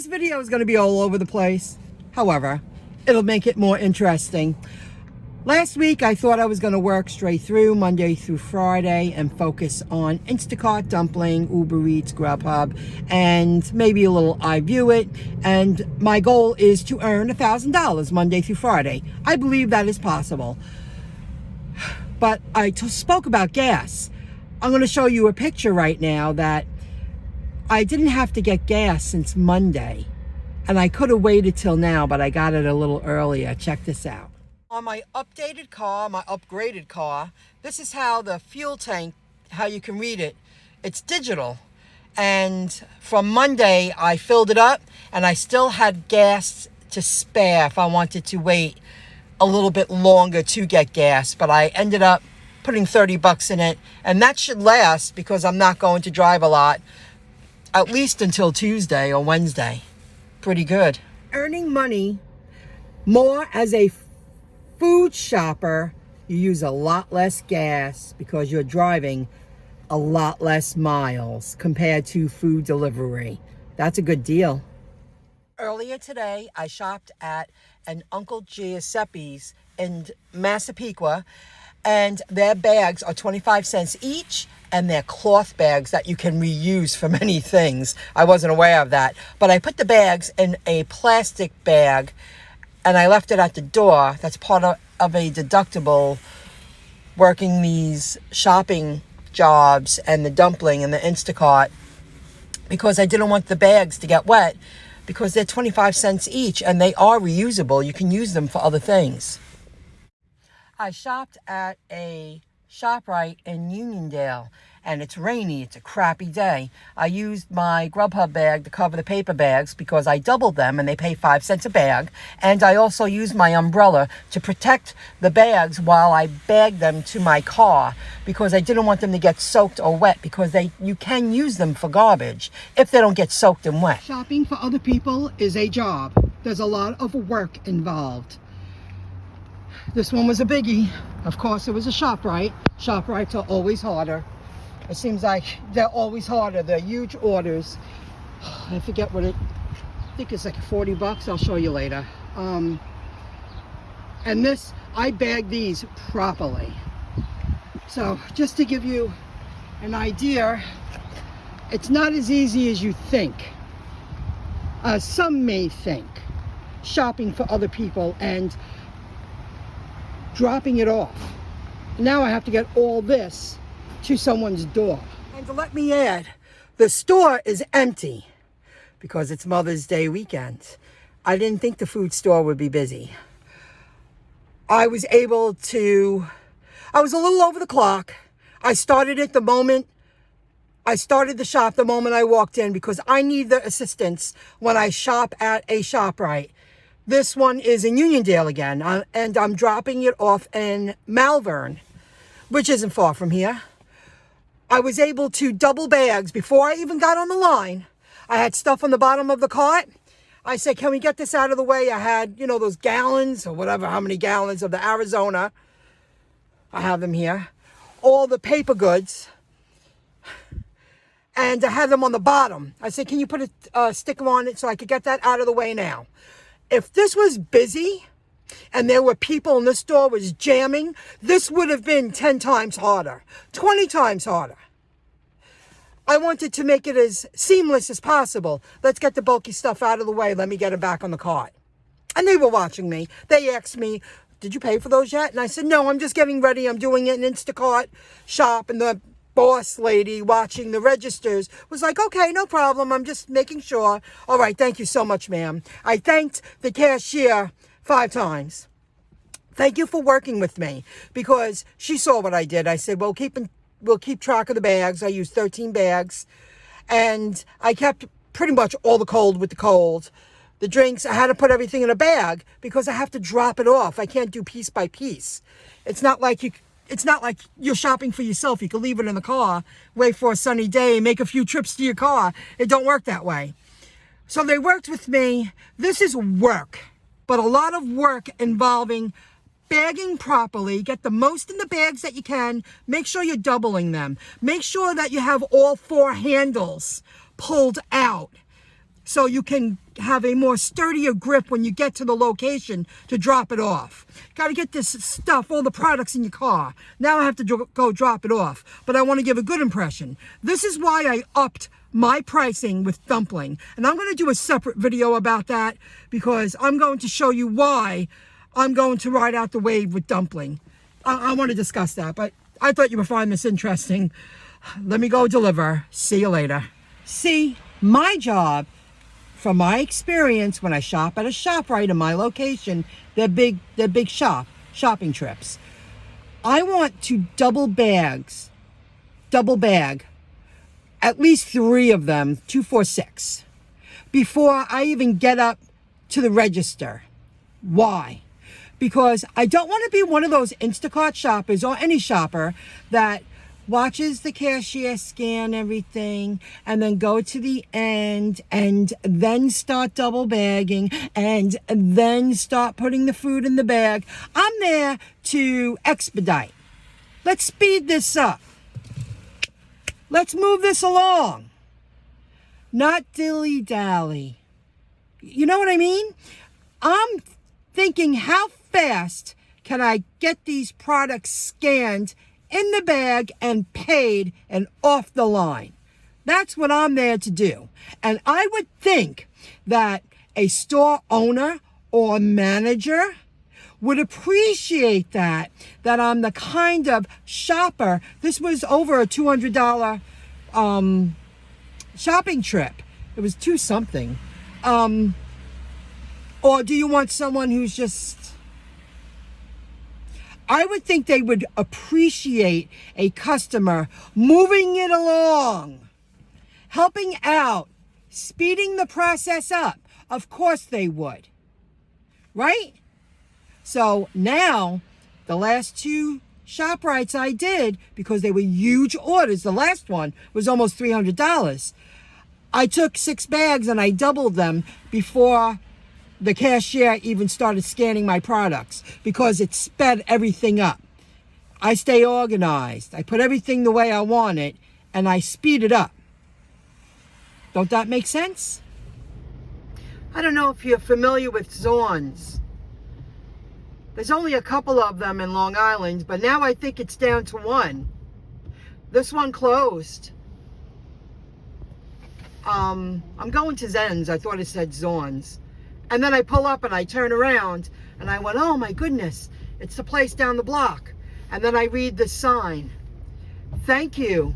This video is going to be all over the place. However, it'll make it more interesting. Last week, I thought I was going to work straight through Monday through Friday and focus on Instacart, Dumpling, Uber Eats, Grubhub, and maybe a little iView It. And my goal is to earn $1,000 Monday through Friday. I believe that is possible. But I spoke about gas. I'm going to show you a picture right now that I didn't have to get gas since Monday. And I could have waited till now, but I got it a little earlier. Check this out. On my updated car, my upgraded car, this is how the fuel tank, how you can read it. It's digital. And from Monday, I filled it up and I still had gas to spare if I wanted to wait a little bit longer to get gas. But I ended up putting $30 in it, and that should last because I'm not going to drive a lot, at least until Tuesday or Wednesday. Pretty good. Earning money more as a food shopper, you use a lot less gas because you're driving a lot less miles compared to food delivery. That's a good deal. Earlier today, I shopped at an Uncle Giuseppe's in Massapequa, and their bags are 25 cents each, and they're cloth bags that you can reuse for many things. I wasn't aware of that, but I put the bags in a plastic bag and I left it at the door. That's part of a deductible working these shopping jobs and the Dumpling and the Instacart, because I didn't want the bags to get wet because they're 25 cents each and they are reusable. You can use them for other things. I shopped at a Shoprite in Uniondale, and it's rainy. It's a crappy day. I used my Grubhub bag to cover the paper bags because I doubled them and they pay 5 cents a bag. And I also used my umbrella to protect the bags while I bagged them to my car because I didn't want them to get soaked or wet, because you can use them for garbage if they don't get soaked and wet. Shopping for other people is a job. There's a lot of work involved. This one was a biggie. Of course, it was a Shoprite. Shoprites are always harder. It seems like they're always harder. They're huge orders. I forget what I think it's like $40. I'll show you later. And this, I bagged these properly. So just to give you an idea, it's not as easy as you think. Some may think, shopping for other people and dropping it off. Now I have to get all this to someone's door. And to let me add, the store is empty because it's Mother's Day weekend. I didn't think the food store would be busy. I was a little over the clock. I started the shop the moment I walked in because I need the assistance when I shop at a Shoprite. This one is in Uniondale again, and I'm dropping it off in Malvern, which isn't far from here. I was able to double bags before I even got on the line. I had stuff on the bottom of the cart. I said, can we get this out of the way? I had, those gallons or whatever, how many gallons of the Arizona. I have them here. All the paper goods. And I had them on the bottom. I said, can you put a sticker on it so I could get that out of the way now? If this was busy and there were people and the store was jamming, this would have been 10 times harder, 20 times harder. I wanted to make it as seamless as possible. Let's get the bulky stuff out of the way. Let me get it back on the cart. And they were watching me. They asked me, did you pay for those yet? And I said, no, I'm just getting ready. I'm doing it in Instacart shop. And the boss lady watching the registers was like, okay, no problem. I'm just making sure. All right, thank you so much, ma'am. I thanked the cashier 5 times. Thank you for working with me, because she saw what I did. I said, well, we'll keep track of the bags. I used 13 bags, and I kept pretty much all the cold with the cold. The drinks, I had to put everything in a bag because I have to drop it off. I can't do piece by piece. It's not like you're shopping for yourself. You can leave it in the car, wait for a sunny day, make a few trips to your car. It don't work that way. So they worked with me. This is work, but a lot of work involving bagging properly. Get the most in the bags that you can. Make sure you're doubling them. Make sure that you have all 4 handles pulled out. so you can have a more sturdier grip when you get to the location to drop it off. Got to get this stuff, all the products in your car. Now I have to go drop it off, but I want to give a good impression. This is why I upped my pricing with Dumpling, and I'm going to do a separate video about that because I'm going to show you why I'm going to ride out the wave with Dumpling. I want to discuss that, but I thought you would find this interesting. Let me go deliver. See you later. See, my job, from my experience when I shop at a Shoprite in my location, they're big shopping trips. I want to double bag, at least 3 of them, 2, 4, 6, before I even get up to the register. Why? Because I don't want to be one of those Instacart shoppers or any shopper that watches the cashier scan everything and then go to the end and then start double bagging and then start putting the food in the bag. I'm there to expedite. Let's speed this up. Let's move this along. Not dilly-dally. You know what I mean? I'm thinking, how fast can I get these products scanned in the bag and paid and off the line? That's what I'm there to do. And I would think that a store owner or manager would appreciate that I'm the kind of shopper. This was over a $200 shopping trip. It was 2 something. Or do you want someone who's just... I would think they would appreciate a customer moving it along, helping out, speeding the process up. Of course they would, right? So now, the last 2 Shoprites I did, because they were huge orders, the last one was almost $300. I took 6 bags and I doubled them before the cashier even started scanning my products, because it sped everything up. I stay organized. I put everything the way I want it, and I speed it up. Don't that make sense? I don't know if you're familiar with Zorns. There's only a couple of them in Long Island, but now I think it's down to 1. This one closed. I'm going to Zen's. I thought it said Zorns. And then I pull up and I turn around and I went, oh my goodness, it's the place down the block. And then I read the sign. Thank you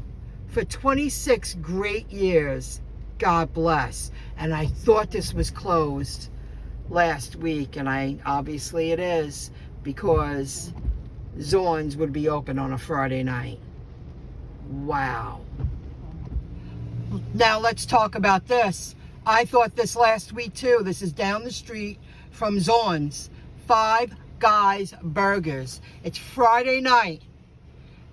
for 26 great years. God bless. And I thought this was closed last week, and obviously it is, because Zorns would be open on a Friday night. Wow. Now let's talk about this. I thought this last week too. This is down the street from Zorns. 5 Guys Burgers. It's Friday night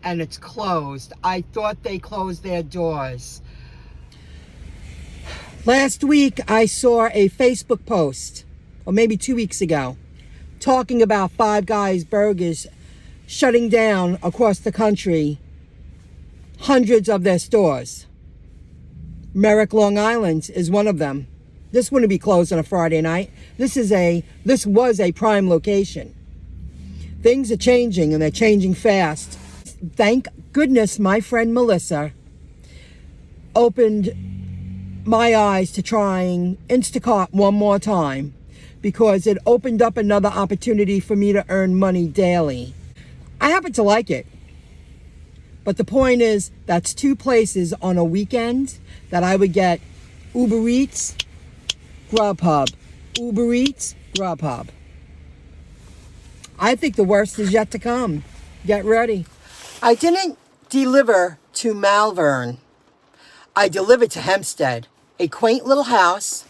and it's closed. I thought they closed their doors. Last week I saw a Facebook post, or maybe 2 weeks ago, talking about 5 Guys Burgers shutting down across the country hundreds of their stores. Merrick, Long Island is one of them. This wouldn't be closed on a Friday night. This was a prime location. Things are changing, and they're changing fast. Thank goodness my friend Melissa opened my eyes to trying Instacart one more time, because it opened up another opportunity for me to earn money daily. I happen to like it. But the point is, that's 2 places on a weekend that I would get Uber Eats, Grubhub. Uber Eats, Grubhub. I think the worst is yet to come. Get ready. I didn't deliver to Malvern. I delivered to Hempstead, a quaint little house.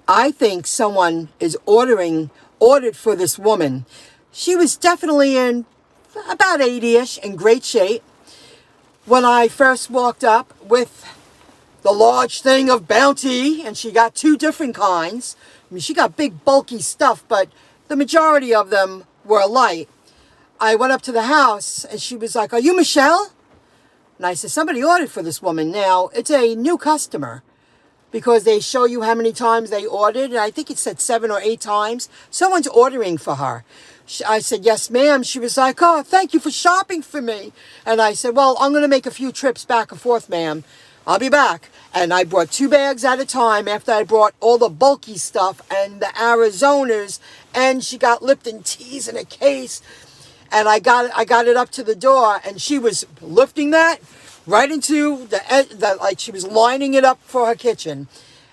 I think someone is ordered for this woman. She was definitely in about 80-ish, in great shape. When I first walked up with the large thing of Bounty, and she got 2 different kinds. I mean, she got big, bulky stuff, but the majority of them were light. I went up to the house, and she was like, "Are you Michelle?" And I said, "Somebody ordered for this woman." Now, it's a new customer. because they show you how many times they ordered, and I think it said 7 or 8 times. Someone's ordering for her. I said, yes, ma'am. She was like, oh, thank you for shopping for me. And I said, well, I'm going to make a few trips back and forth, ma'am. I'll be back. And I brought 2 bags at a time after I brought all the bulky stuff and the Arizonas, and she got Lipton teas in a case. And I got it up to the door, and she was lifting that right into the like she was lining it up for her kitchen.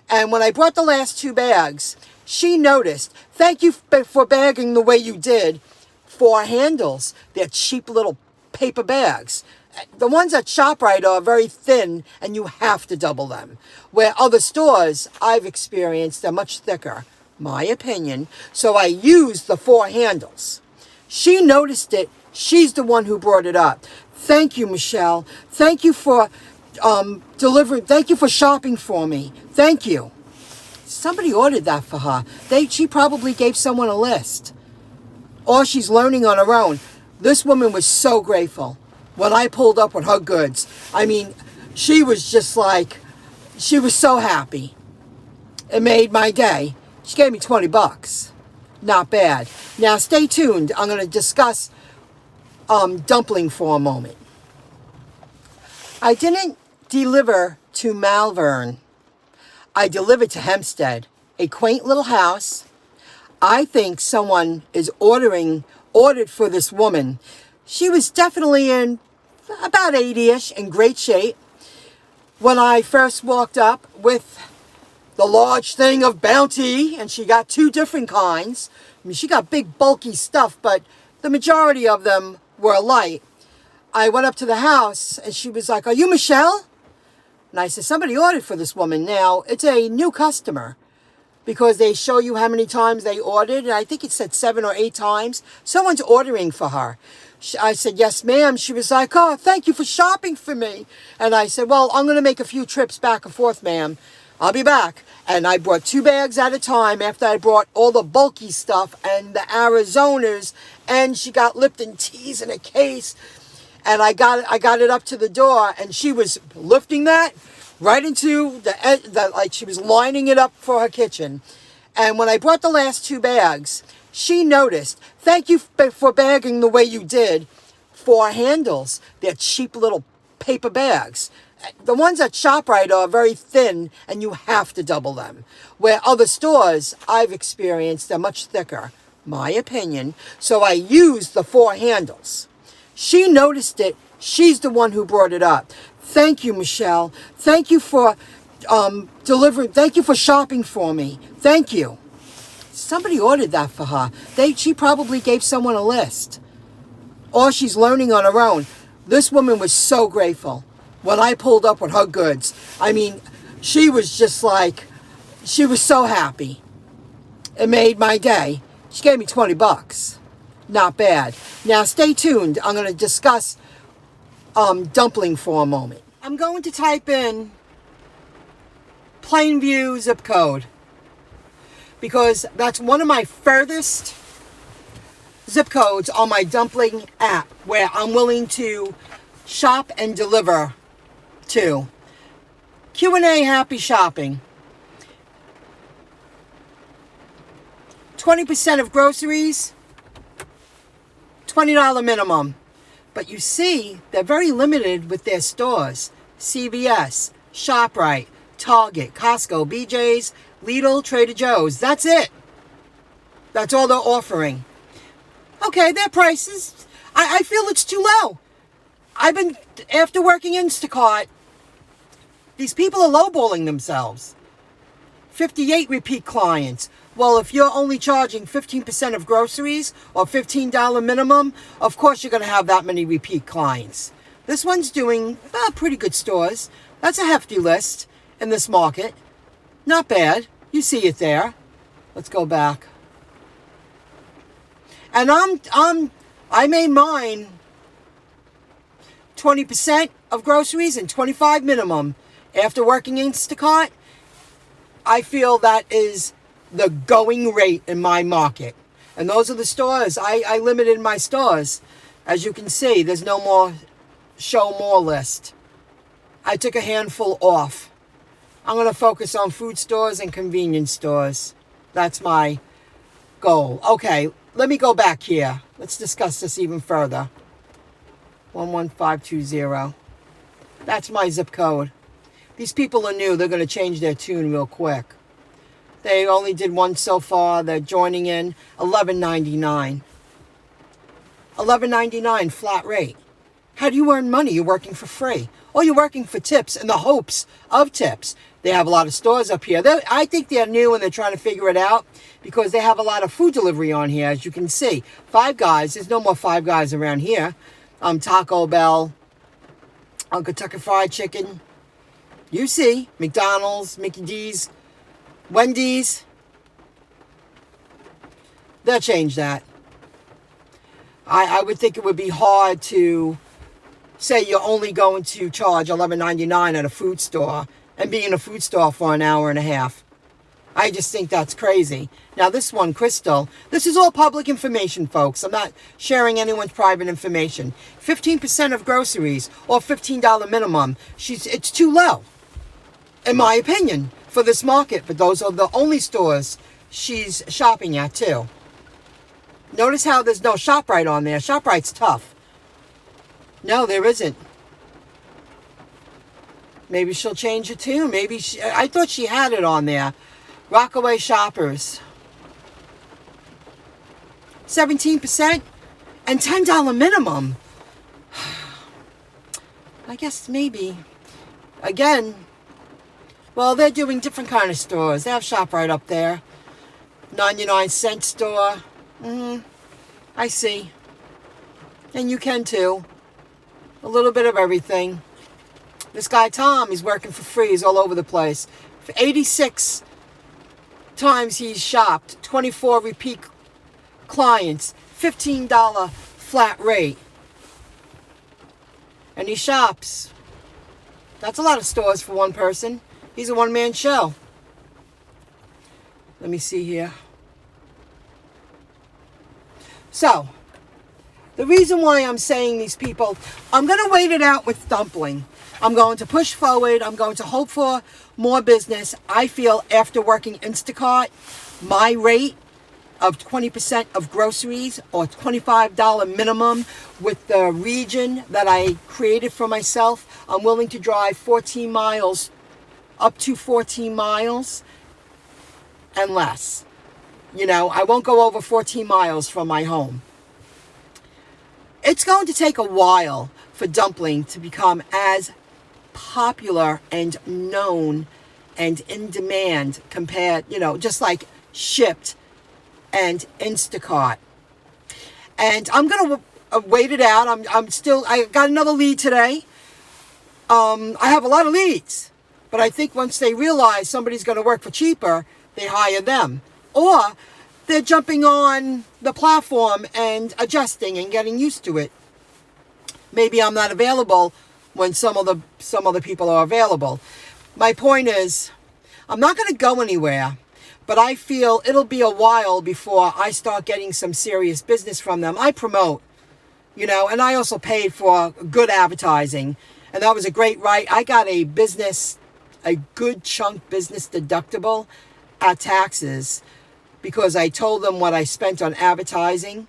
And when I brought the last 2 bags, she noticed, thank you for bagging the way you did. 4 handles. They're cheap little paper bags. The ones at Shoprite are very thin, and you have to double them. Where other stores, I've experienced, they're much thicker, my opinion. So I used the 4 handles. She noticed it. She's the one who brought it up. Thank you, Michelle. Thank you for delivering. Thank you for shopping for me. Thank you. Somebody ordered that for her. She probably gave someone a list. Or she's learning on her own. This woman was so grateful when I pulled up with her goods. I mean, she was just like, she was so happy. It made my day. She gave me $20. Not bad. Now, stay tuned. I'm going to discuss Dumpling for a moment. I didn't deliver to Malvern. I delivered to Hempstead, a quaint little house. I think someone is ordered for this woman. She was definitely in about 80-ish, in great shape. When I first walked up with the large thing of Bounty, and she got 2 different kinds. I mean, she got big, bulky stuff, but the majority of them were light. I went up to the house, and she was like, are you Michelle? And I said, somebody ordered for this woman. Now, it's a new customer, because they show you how many times they ordered, and I think it said 7 or 8 times. Someone's ordering for her. I said, yes, ma'am. She was like, oh, thank you for shopping for me. And I said, well, I'm going to make a few trips back and forth, ma'am. I'll be back. And I brought 2 bags at a time after I brought all the bulky stuff and the Arizonas, and she got Lipton teas in a case. And I got it up to the door, and she was lifting that right into the like she was lining it up for her kitchen. And when I brought the last 2 bags, she noticed, thank you for bagging the way you did. 4 handles. They're cheap little paper bags. The ones at Shoprite are very thin, and you have to double them. Where other stores, I've experienced, they're much thicker, my opinion. So I used the 4 handles. She noticed it. She's the one who brought it up. Thank you, Michelle. Thank you for delivering. Thank you for shopping for me. Thank you. Somebody ordered that for her. She probably gave someone a list. Or she's learning on her own. This woman was so grateful when I pulled up with her goods. I mean, she was just like, she was so happy. It made my day. She gave me $20. Not bad. Now, stay tuned. I'm going to discuss Dumpling for a moment. I'm going to type in Plainview zip code, because that's one of my furthest zip codes on my Dumpling app, where I'm willing to shop and deliver to. Q&A happy shopping. 20% of groceries, $20 minimum. But you see, they're very limited with their stores. CVS, Shoprite, Target, Costco, BJ's, Lidl, Trader Joe's. That's it. That's all they're offering. Okay, their prices, I feel it's too low. After working Instacart, these people are lowballing themselves. 58 repeat clients. Well, if you're only charging 15% of groceries or $15 minimum, of course you're going to have that many repeat clients. This one's doing pretty good stores. That's a hefty list in this market. Not bad. You see it there. Let's go back. And I made mine 20% of groceries and 25 minimum. After working Instacart, I feel that is the going rate in my market. And those are the stores. I limited my stores. As you can see, there's no more show more list. I took a handful off. I'm going to focus on food stores and convenience stores. That's my goal. Okay, let me go back here. Let's discuss this even further. 11520. That's my zip code. These people are new. They're going to change their tune real quick. They only did one so far. They're joining in. $11.99. $11.99 flat rate. How do you earn money? You're working for free. Or you're working for tips in the hopes of tips. They have a lot of stores up here. I think they're new and they're trying to figure it out because they have a lot of food delivery on here, as you can see. Five Guys. There's no more Five Guys around here. Taco Bell. Kentucky Fried Chicken. You see. McDonald's, Mickey D's, Wendy's. They'll change that. I would think it would be hard to say you're only going to charge $11.99 at a food store and be in a food store for an hour and a half. I just think that's crazy. Now this one, Crystal, this is all public information, folks. I'm not sharing anyone's private information. 15% of groceries or $15 minimum. It's too low, in my opinion, for this market. But those are the only stores she's shopping at too. Notice how there's no Shoprite on there. Shoprite's tough. No, there isn't. Maybe she'll change it too. Maybe I thought she had it on there. Rockaway Shoppers. 17% and $10 minimum. I guess maybe. Again, well, they're doing different kind of stores. They have Shoprite up there. 99-cent store. I see. And you can too. A little bit of everything. This guy Tom, he's working for free. He's all over the place. For 86 times he's shopped. 24 repeat clients. $15 flat rate. And he shops. That's a lot of stores for one person. He's a one-man show. Let me see here. So, the reason why I'm saying these people, I'm going to wait it out with Dumpling. I'm going to push forward. I'm going to hope for more business. I feel after working Instacart, my rate of 20% of groceries or $25 minimum with the region that I created for myself, I'm willing to drive 14 miles, up to 14 miles and less. You know, I won't go over 14 miles from my home. It's going to take a while for Dumpling to become as popular and known and in demand compared, just like Shipped and Instacart. And I'm going to wait it out. I got another lead today. I have a lot of leads, but I think once they realize somebody's going to work for cheaper, they hire them. Or they're jumping on the platform and adjusting and getting used to it. Maybe I'm not available when some other people are available. My point is, I'm not going to go anywhere, but I feel it'll be a while before I start getting some serious business from them. I promote, and I also paid for good advertising, and that was a great right. I got a good chunk business deductible at taxes because I told them what I spent on advertising.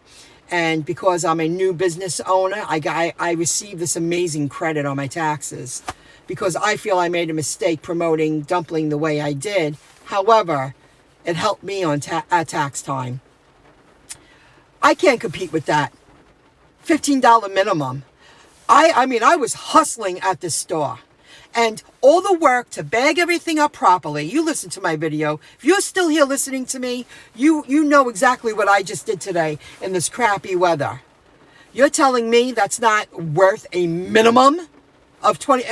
And because I'm a new business owner, I received this amazing credit on my taxes because I feel I made a mistake promoting Dumpling the way I did. However, it helped me at tax time. I can't compete with that. $15 minimum. I was hustling at this store. And all the work to bag everything up properly. You listen to my video. If you're still here listening to me, you know exactly what I just did today in this crappy weather. You're telling me that's not worth a minimum of 20.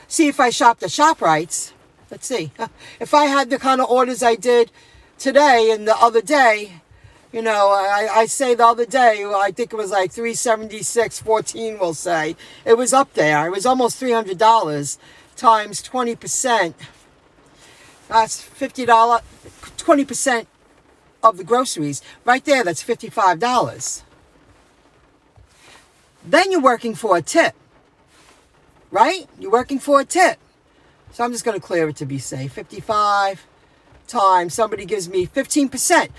See, if I shopped at Shoprites, let's see. If I had the kind of orders I did today and the other day, I say the other day, I think it was like $376.14, we'll say. It was up there. It was almost $300 times 20%. That's $50. 20% of the groceries. Right there, that's $55. Then you're working for a tip. Right? You're working for a tip. So I'm just going to clear it to be safe. 55 times somebody gives me 15%.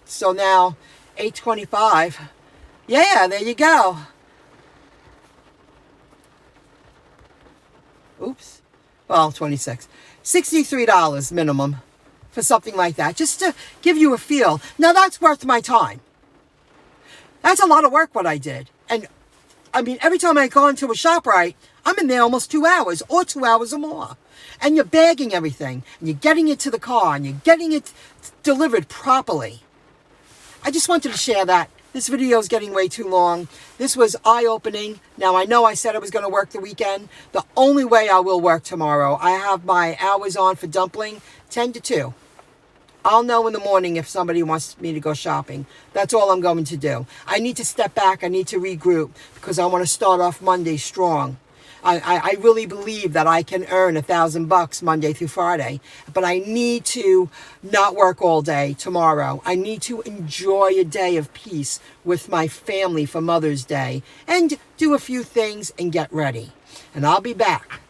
So now 825. Yeah, there you go. Oops. Well, 26. $63 minimum for something like that, just to give you a feel. Now that's worth my time. That's a lot of work what I did. And I mean, every time I go into a Shoprite, I'm in there almost 2 hours or 2 hours or more. And you're bagging everything, and you're getting it to the car, and you're getting it delivered properly. I just wanted to share that. This video is getting way too long. This was eye-opening. Now, I know I said I was going to work the weekend. The only way I will work tomorrow, I have my hours on for Dumpling, 10 to 2. I'll know in the morning if somebody wants me to go shopping. That's all I'm going to do. I need to step back. I need to regroup because I want to start off Monday strong. I really believe that I can earn $1,000 Monday through Friday, but I need to not work all day tomorrow. I need to enjoy a day of peace with my family for Mother's Day and do a few things and get ready. And I'll be back.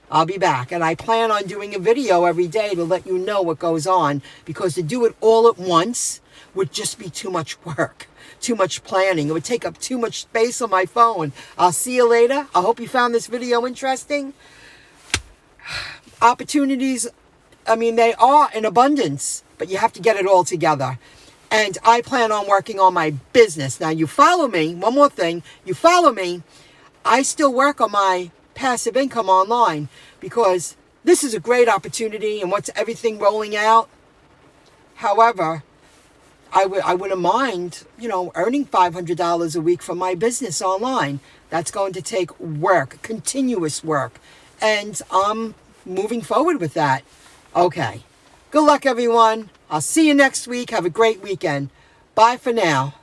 And I plan on doing a video every day to let you know what goes on, because to do it all at once would just be too much work, too much planning. It would take up too much space on my phone. I'll see you later. I hope you found this video interesting. Opportunities, I mean, they are in abundance, but you have to get it all together. And I plan on working on my business. Now, you follow me. One more thing. You follow me. I still work on my passive income online because this is a great opportunity and what's everything rolling out. However, I wouldn't mind, earning $500 a week from my business online. That's going to take work, continuous work. And I'm moving forward with that. Okay. Good luck, everyone. I'll see you next week. Have a great weekend. Bye for now.